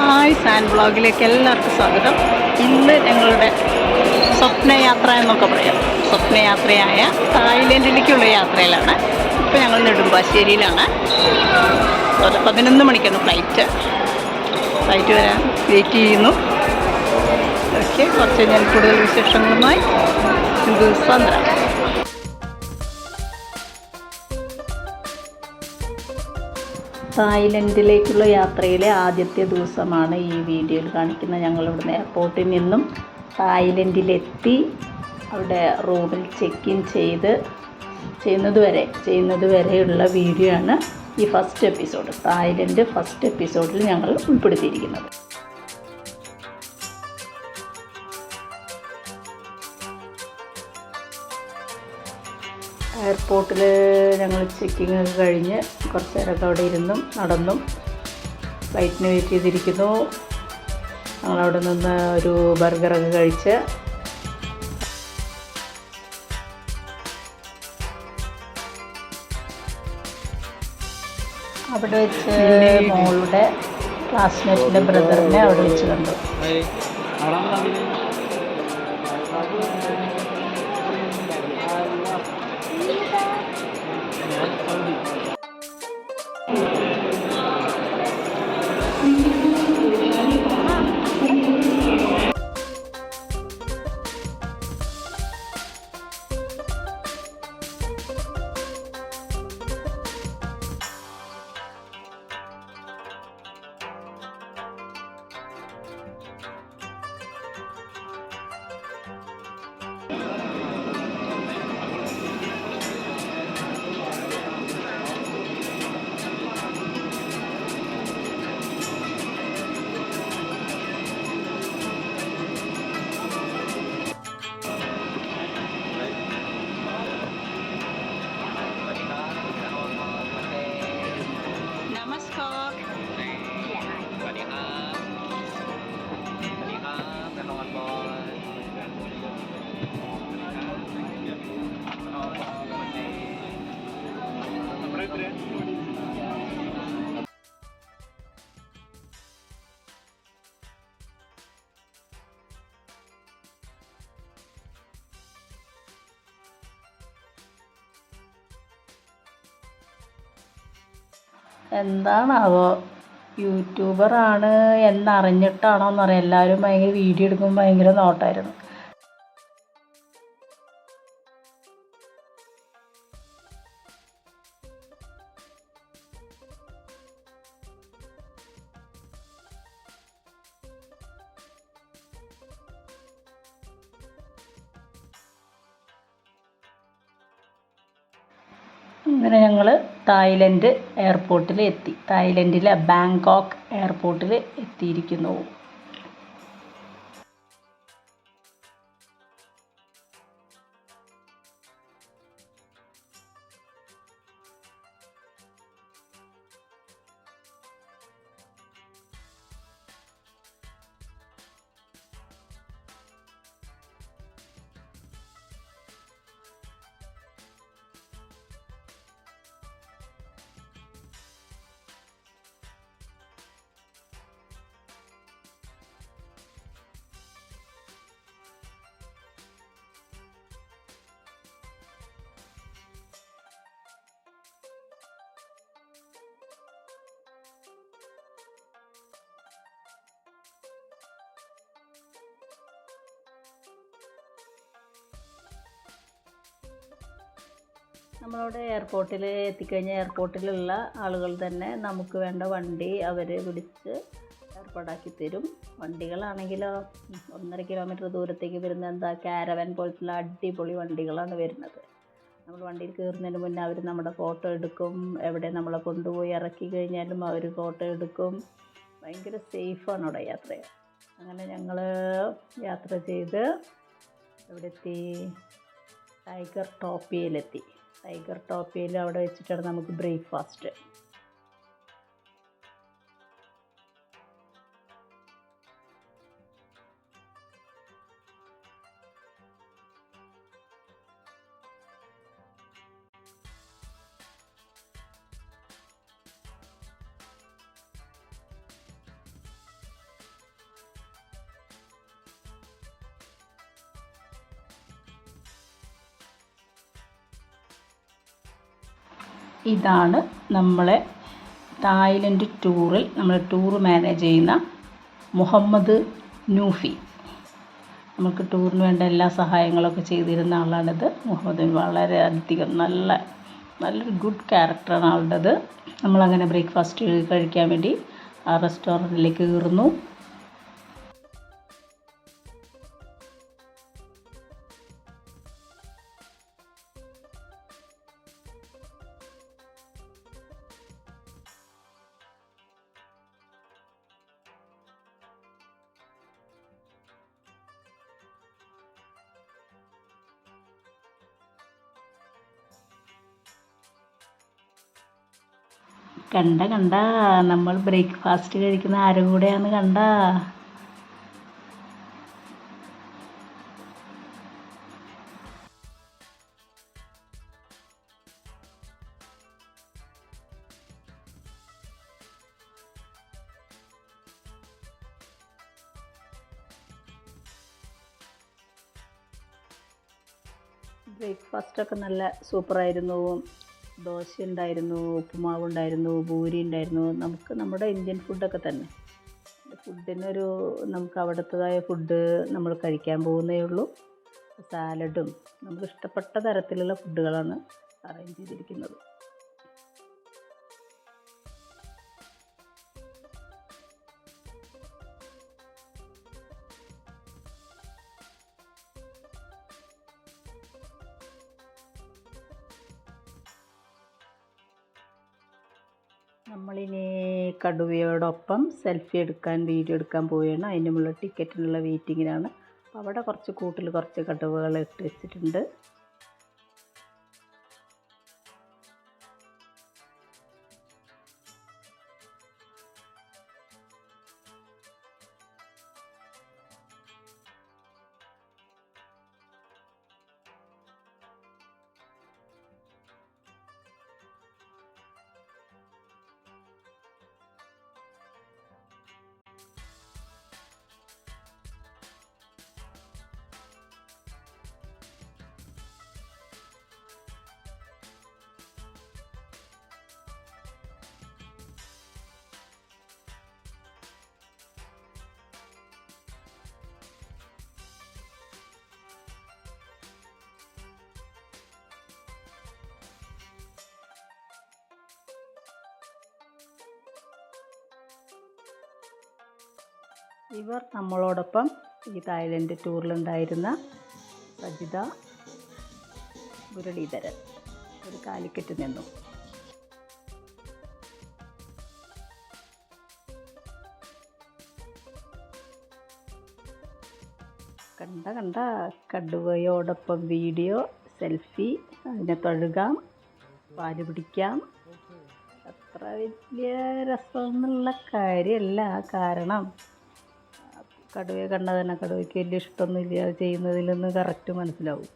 Hi sand വ്ളോഗിലേക്ക് എല്ലാവർക്കും സ്വാഗതം. ഇന്ന് ഞങ്ങളുടെ സ്വപ്നയാത്ര എന്നൊക്കെ പറയാം. സ്വപ്നയാത്രയായ തായ്ലൻഡിലേക്കുള്ള യാത്രയിലാണ്. ഇപ്പോൾ ഞങ്ങൾ നെടുമ്പാശ്ശേരിയിലാണ്. 11 മണിക്കാണ് ഫ്ലൈറ്റ് വരാൻ വെയിറ്റ് ചെയ്യുന്നു. ഓക്കെ, കുറച്ച് ഞാൻ കൂടുതൽ വിശേഷങ്ങളുമായി ദിവസം തരാം. തായ്ലൻഡിലേക്കുള്ള യാത്രയിലെ ആദ്യത്തെ ദിവസമാണ് ഈ വീഡിയോയിൽ കാണിക്കുന്നത്. ഞങ്ങളിവിടുന്ന് എയർപോർട്ടിൽ നിന്നും തായ്ലൻഡിലെത്തി അവിടെ റൂമിൽ ചെക്ക് ഇൻ ചെയ്യുന്നത് വരെയുള്ള വീഡിയോ ആണ് ഈ ഫസ്റ്റ് എപ്പിസോഡ്. തായ്ലൻഡ് ഫസ്റ്റ് എപ്പിസോഡിൽ ഞങ്ങൾ ഉൾപ്പെടുത്തിയിരിക്കുന്നത്. എയർപോർട്ടിൽ ഞങ്ങൾ ചെക്കിങ് ഒക്കെ കഴിഞ്ഞ് കുറച്ച് നേരമൊക്കെ അവിടെ ഇരുന്നും നടന്നും ഫ്ലൈറ്റിന് വെയിറ്റ് ചെയ്തിരിക്കുന്നു. ഞങ്ങളവിടെ നിന്ന് ഒരു ബർഗറൊക്കെ കഴിച്ച് അവിടെ വെച്ച് മോളുടെ ക്ലാസ്മേറ്റിൻ്റെ ബ്രദറിനെ അവിടെ വെച്ച് കണ്ടു. എന്താണാവോ, യൂട്യൂബറാണ് എന്നറിഞ്ഞിട്ടാണോ എന്നറിയാം, എല്ലാവരും ഭയങ്കര വീഡിയോ എടുക്കുമ്പോൾ ഭയങ്കര നോട്ടായിരുന്നു. അങ്ങനെ ഞങ്ങൾ തായ്ലൻഡ് എയർപോർട്ടിൽ എത്തി. തായ്ലൻഡിലെ ബാങ്കോക്ക് എയർപോർട്ടിൽ എത്തിയിരിക്കുന്നു. നമ്മളവിടെ എയർപോർട്ടിൽ എത്തിക്കഴിഞ്ഞാൽ എയർപോർട്ടിലുള്ള ആളുകൾ തന്നെ നമുക്ക് വേണ്ട വണ്ടി അവർ വിളിച്ച് ഏർപ്പാടാക്കി തരും. വണ്ടികളാണെങ്കിലോ 1.5 കിലോമീറ്റർ ദൂരത്തേക്ക് വരുന്ന കാരവൻ പോലത്തുള്ള അടിപൊളി വണ്ടികളാണ് വരുന്നത്. നമ്മൾ വണ്ടിയിൽ കയറുന്നതിന് മുന്നേ അവർ നമ്മുടെ ഫോട്ടോ എടുക്കും. എവിടെ നമ്മളെ കൊണ്ടുപോയി ഇറക്കി കഴിഞ്ഞാലും അവർ ഫോട്ടോ എടുക്കും. ഭയങ്കര സേഫാണ് അവിടെ യാത്ര. അങ്ങനെ ഞങ്ങൾ യാത്ര ചെയ്ത് എവിടെ എത്തി? ടൈഗർ ടോപ്പിയിലെത്തി. ടൈഗർ ടോപ്പിയിൽ അവിടെ വെച്ചിട്ടാണ് നമുക്ക് ബ്രേക്ക്ഫാസ്റ്റ്. ഇതാണ് നമ്മളെ തായ്ലൻഡ് ടൂറിൽ നമ്മൾ ടൂർ മാനേജ് ചെയ്യുന്ന മുഹമ്മദ് നൂഫി. നമുക്ക് ടൂറിന് വേണ്ട എല്ലാ സഹായങ്ങളൊക്കെ ചെയ്തിരുന്ന ആളാണിത്. മുഹമ്മദ് വളരെയധികം നല്ലൊരു ഗുഡ് ക്യാരക്ടറാണ് ആളുടേത്. നമ്മളങ്ങനെ ബ്രേക്ക്ഫാസ്റ്റ് കഴിക്കാൻ വേണ്ടി ആ റെസ്റ്റോറൻറ്റിലേക്ക് കയറുന്നു. കണ്ട നമ്മൾ ബ്രേക്ക്ഫാസ്റ്റ് കഴിക്കുന്ന ആരും കൂടെയാന്ന് കണ്ട. ബ്രേക്ക്ഫാസ്റ്റൊക്കെ നല്ല സൂപ്പറായിരുന്നു. ദോശ ഉണ്ടായിരുന്നു, ഉപ്പുമാവ് ഉണ്ടായിരുന്നു, പൂരി ഉണ്ടായിരുന്നു. നമുക്ക് നമ്മുടെ ഇന്ത്യൻ ഫുഡൊക്കെ തന്നെ. നമുക്ക് അവിടുത്തേതായ ഫുഡ് നമ്മൾ കഴിക്കാൻ പോകുന്നേ ഉള്ളൂ. സാലഡും നമുക്ക് ഇഷ്ടപ്പെട്ട തരത്തിലുള്ള ഫുഡുകളാണ് അറേഞ്ച് ചെയ്തിരിക്കുന്നത്. നമ്മളിനി കടുവയോടൊപ്പം സെൽഫി എടുക്കാൻ, വീഡിയോ എടുക്കാൻ പോവുകയാണ്. അതിനുള്ള ടിക്കറ്റിനുള്ള വെയിറ്റിങ്ങിനാണ്. അപ്പോൾ അവിടെ കൂട്ടിൽ കുറച്ച് കടുവകൾ ഇട്ട് വെച്ചിട്ടുണ്ട്. ഇവർ നമ്മളോടൊപ്പം ഈ തായ്ലൻഡ് ടൂറിലുണ്ടായിരുന്ന സജിത, മുരളീധരൻ, ഒരു കാലിക്കറ്റ് നിന്നും. കണ്ട കടുവയോടൊപ്പം വീഡിയോ, സെൽഫി, അതിനെ തൊഴുകാം, പാല് പിടിക്കാം. അത്ര വലിയ രസമൊന്നുള്ള കാര്യമല്ല. കാരണം കടുവയെ കണ്ടാൽ തന്നെ കടുവയ്ക്ക് വലിയ ഇഷ്ടമൊന്നുമില്ല. അത് ചെയ്യുന്നതിൽ നിന്ന് കറക്റ്റ് മനസ്സിലാവും.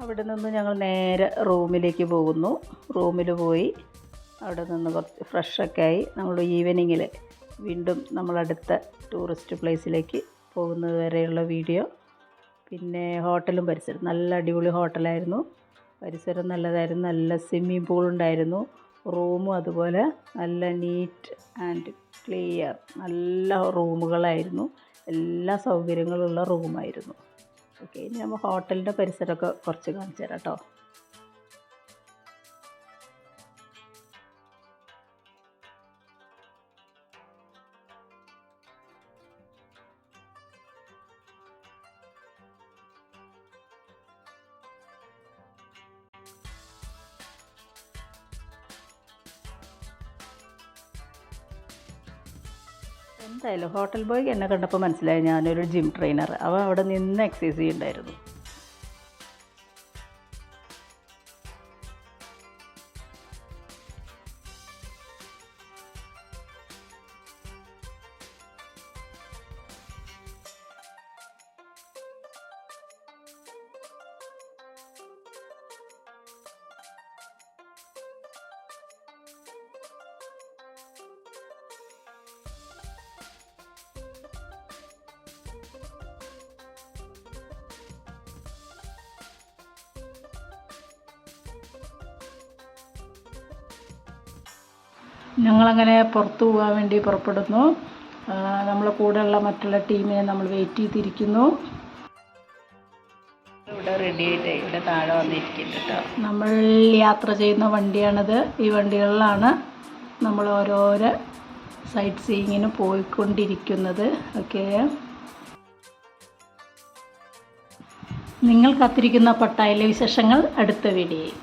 അവിടെ നിന്ന് ഞങ്ങൾ നേരെ റൂമിലേക്ക് പോകുന്നു. റൂമിൽ പോയി അവിടെ നിന്ന് കുറച്ച് ഫ്രഷൊക്കെ ആയി നമ്മൾ ഈവനിങ്ങിൽ വീണ്ടും നമ്മളടുത്ത ടൂറിസ്റ്റ് പ്ലേസിലേക്ക് പോകുന്നത് വരെയുള്ള വീഡിയോ. പിന്നെ ഹോട്ടലും പരിസരം നല്ല അടിപൊളി ഹോട്ടലായിരുന്നു. പരിസരം നല്ലതായിരുന്നു. നല്ല സ്വിമ്മിംഗ് പൂൾ ഉണ്ടായിരുന്നു. റൂമും അതുപോലെ നല്ല നീറ്റ് ആൻഡ് ക്ലിയർ, നല്ല റൂമുകളായിരുന്നു. എല്ലാ സൗകര്യങ്ങളുള്ള റൂമായിരുന്നു. ഓക്കെ, ഇനി നമ്മൾ ഹോട്ടലിൻ്റെ പരിസരമൊക്കെ കുറച്ച് കാണിച്ചു തരാം കേട്ടോ. എന്തായാലും ഹോട്ടൽ ബോയ്ക്ക് എന്നെ കണ്ടപ്പോൾ മനസ്സിലായി ഞാനൊരു ജിം ട്രെയിനർ. അവൻ അവിടെ നിന്ന് എക്സസൈസ് ചെയ്യുന്നുണ്ടായിരുന്നു. ഞങ്ങളങ്ങനെ പുറത്തു പോകാൻ വേണ്ടി പുറപ്പെടുന്നു. നമ്മളെ കൂടെയുള്ള മറ്റുള്ള ടീമിനെ നമ്മൾ വെയിറ്റ് ചെയ്തിരിക്കുന്നു. ഇവിടെ റെഡി ആയിട്ട് ഇവിടെ താഴെ വന്നിരിക്കുന്നു കേട്ടോ. നമ്മൾ യാത്ര ചെയ്യുന്ന വണ്ടിയാണിത്. ഈ വണ്ടികളിലാണ് നമ്മൾ ഓരോരോ സൈറ്റ് സീയിങ്ങിന് പോയിക്കൊണ്ടിരിക്കുന്നത്. ഓക്കെ, നിങ്ങൾ കാത്തിരിക്കുന്ന പട്ടായയിലെ വിശേഷങ്ങൾ അടുത്ത വീഡിയോയിൽ.